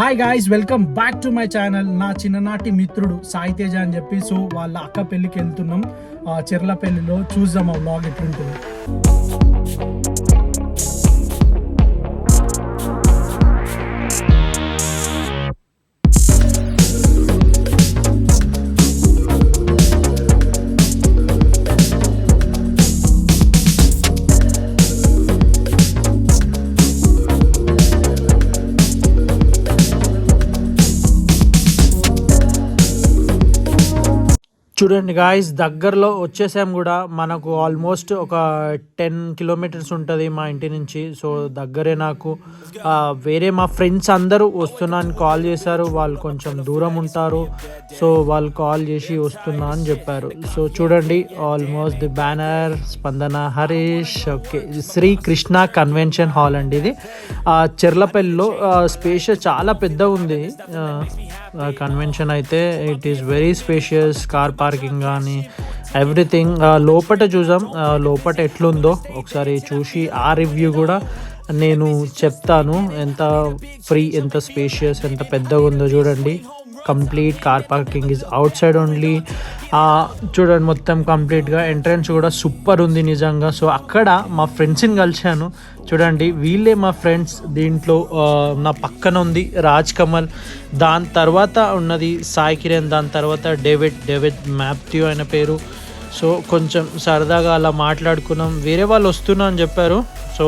Hi guys, welcome back to my channel. నా చిన్ననాటి మిత్రుడు సాయి తేజ అని చెప్పి వాళ్ళ అక్క పెళ్ళికి వెళ్తున్నాం. చెర్లపల్లిలో చూద్దాం ఆ వ్లాగ్ ఎట్లుంటుంది. చూడండి గాయస్, దగ్గరలో వచ్చేసాం కూడా. మనకు ఆల్మోస్ట్ ఒక 10 కిలోమీటర్స్ ఉంటుంది మా ఇంటి నుంచి. సో దగ్గరే నాకు. వేరే మా ఫ్రెండ్స్ అందరూ వస్తున్నా అని కాల్ చేశారు. వాళ్ళు కొంచెం దూరం ఉంటారు. సో వాళ్ళు కాల్ చేసి వస్తున్నా అని చెప్పారు. సో చూడండి, almost the banner Spandana Harish. Okay, Shri Krishna convention hall అండి ఇది. చెర్లపల్లిలో స్పేషియస్ చాలా పెద్దగా ఉంది కన్వెన్షన్ అయితే. It is very spacious. Car parking కానీ ఎవ్రీథింగ్. లోపల చూసాం, లోపల ఎట్లుందో ఒకసారి చూసి ఆ రివ్యూ కూడా నేను చెప్తాను. ఎంత ఫ్రీ, ఎంత స్పేషియస్, ఎంత పెద్దగా ఉందో చూడండి. Complete car parking is out side only. చూడండి, మొత్తం కంప్లీట్గా ఎంట్రన్స్ కూడా సూపర్ ఉంది నిజంగా. సో అక్కడ మా ఫ్రెండ్స్ని కలిశాను. చూడండి, వీళ్ళే మా ఫ్రెండ్స్. దీంట్లో నా పక్కన ఉంది రాజ్ కమల్, దాని తర్వాత ఉన్నది సాయి కిరణ్, దాని తర్వాత డేవిడ్ మాథ్యూ ఆయన పేరు. సో కొంచెం సరదాగా అలా మాట్లాడుకున్నాం. వేరే వాళ్ళు వస్తున్నా అని చెప్పారు. సో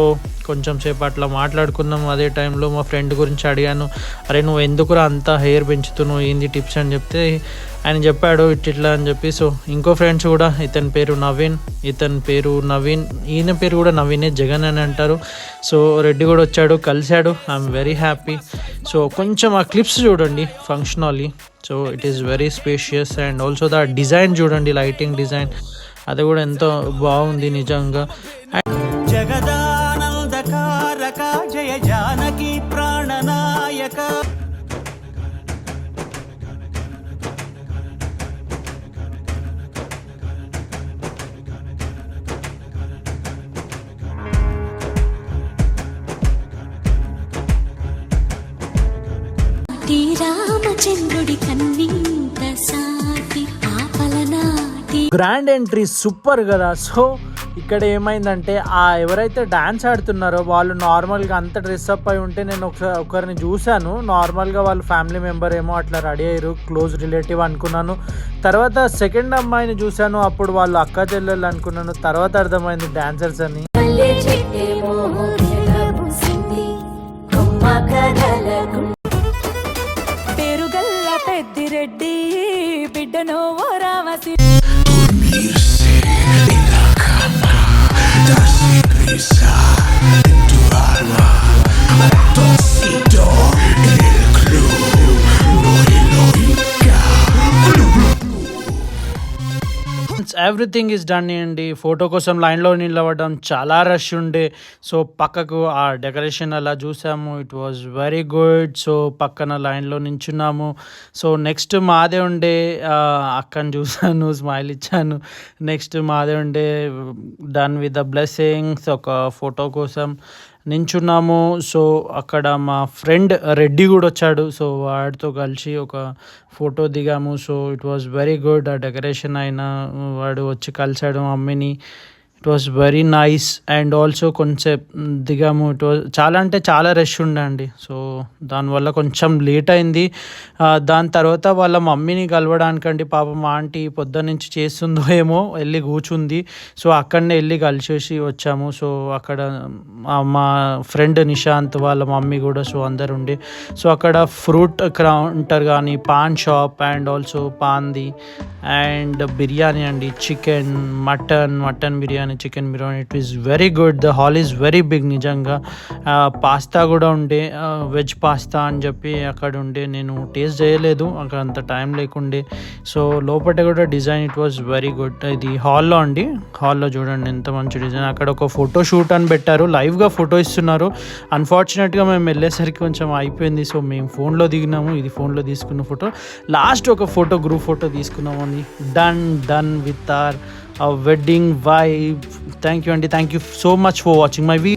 కొంచెం సేపు అట్లా మాట్లాడుకున్నాం. అదే టైంలో మా ఫ్రెండ్ గురించి అడిగాను, అరే నువ్వు ఎందుకురా అంత హెయిర్ పెంచుతున్నావు, ఏంది టిప్స్ అని చెప్తే ఆయన చెప్పాడు ఇట్లా అని చెప్పి. సో ఇంకో ఫ్రెండ్స్ కూడా, ఇతని పేరు నవీన్, ఈయన పేరు కూడా నవీనే, జగన్ అని అంటారు. సో రెడ్డి కూడా వచ్చాడు, కలిశాడు. I'm very happy. సో కొంచెం ఆ క్లిప్స్ చూడండి function hall. So it is very spacious. And also the design చూడండి, లైటింగ్ డిజైన్ అది కూడా ఎంతో బాగుంది నిజంగా. జగదానందకారక జయ జానకి ప్రాణనాయక. రామచంద్రుడి కన్నింత సాటి ఆపలనాటి గ్రాండ్ ఎంట్రీ సూపర్ కదా. సో ఇక్కడ ఏమైందంటే, ఎవరైతే డాన్స్ ఆడుతున్నారో వాళ్ళు నార్మల్గా అంత డ్రెస్అప్ అయి ఉంటే నేను ఒకరిని చూశాను. నార్మల్గా వాళ్ళు ఫ్యామిలీ మెంబర్ ఏమో అట్లా రెడీ అయ్యారు, క్లోజ్ రిలేటివ్ అనుకున్నాను. తర్వాత సెకండ్ అమ్మాయిని చూశాను, అప్పుడు వాళ్ళు అక్క చెల్లెళ్ళు అనుకున్నాను. తర్వాత అర్థమైంది డాన్సర్స్ అని. పేరుగల్ల పెద్దిరెడ్డి బిడ్డను రామసి. ఎవ్రీథింగ్ ఈజ్ డన్ అండి. ఫోటో కోసం లైన్లో నిలబడడం, చాలా రష్ ఉండే. సో పక్కకు ఆ డెకరేషన్ అలా చూసాము, it was very good. So పక్కన లైన్లో నించున్నాము. సో నెక్స్ట్ మాదే ఉండే, అక్కని చూసాను, స్మైల్ ఇచ్చాను. నెక్స్ట్ మాదే ఉండే డన్ విత్ ద బ్లెస్సింగ్స్, ఒక ఫోటో కోసం నించున్నాము. సో అక్కడ మా ఫ్రెండ్ రెడ్డి కూడా వచ్చాడు. సో వాడితో కలిసి ఒక ఫోటో దిగాము. So it was very good. ఆ డెకరేషన్ అయినా వాడు వచ్చి కలిసాడు మమ్మీని. It was very nice. And also కొంచెం దిగాము. ఇట్ వాజ్ చాలా అంటే చాలా రష్ ఉండండి. సో దానివల్ల కొంచెం లేట్ అయింది. దాని తర్వాత వాళ్ళ మమ్మీని కలవడానికండి, పాపం మా ఆంటీ పొద్దున్న నుంచి చేస్తుందో ఏమో వెళ్ళి కూర్చుంది. సో అక్కడనే వెళ్ళి కలిసేసి వచ్చాము. సో అక్కడ మా ఫ్రెండ్ నిశాంత్ వాళ్ళ మమ్మీ కూడా, సో అందరు ఉండి. సో అక్కడ ఫ్రూట్ కౌంటర్ కానీ, పాన్ షాప్, అండ్ ఆల్సో పాన్ది అండ్ బిర్యానీ అండి, mutton biryani, chicken biryani. It is very good. The hall is very big నిజంగా. పాస్తా కూడా ఉండే, వెజ్ పాస్తా అని చెప్పి అక్కడ ఉండే. నేను టేస్ట్ చేయలేదు, అక్కడ అంత టైం లేకుండే. సో లోపల కూడా design it was very good. ఇది హాల్లో అండి, హాల్లో చూడండి ఎంత మంచి డిజైన్. అక్కడ ఒక ఫోటో షూట్ అని పెట్టారు, లైవ్గా ఫోటో ఇస్తున్నారు. అన్ఫార్చునేట్గా మేము వెళ్ళేసరికి కొంచెం అయిపోయింది. సో మేము ఫోన్లో దిగినాము, ఇది ఫోన్లో తీసుకున్న ఫోటో. లాస్ట్ ఒక ఫోటో, గ్రూప్ ఫోటో తీసుకున్నాము. Done with our wedding vibe. Thank you, Andy. Thank you so much for watching my video.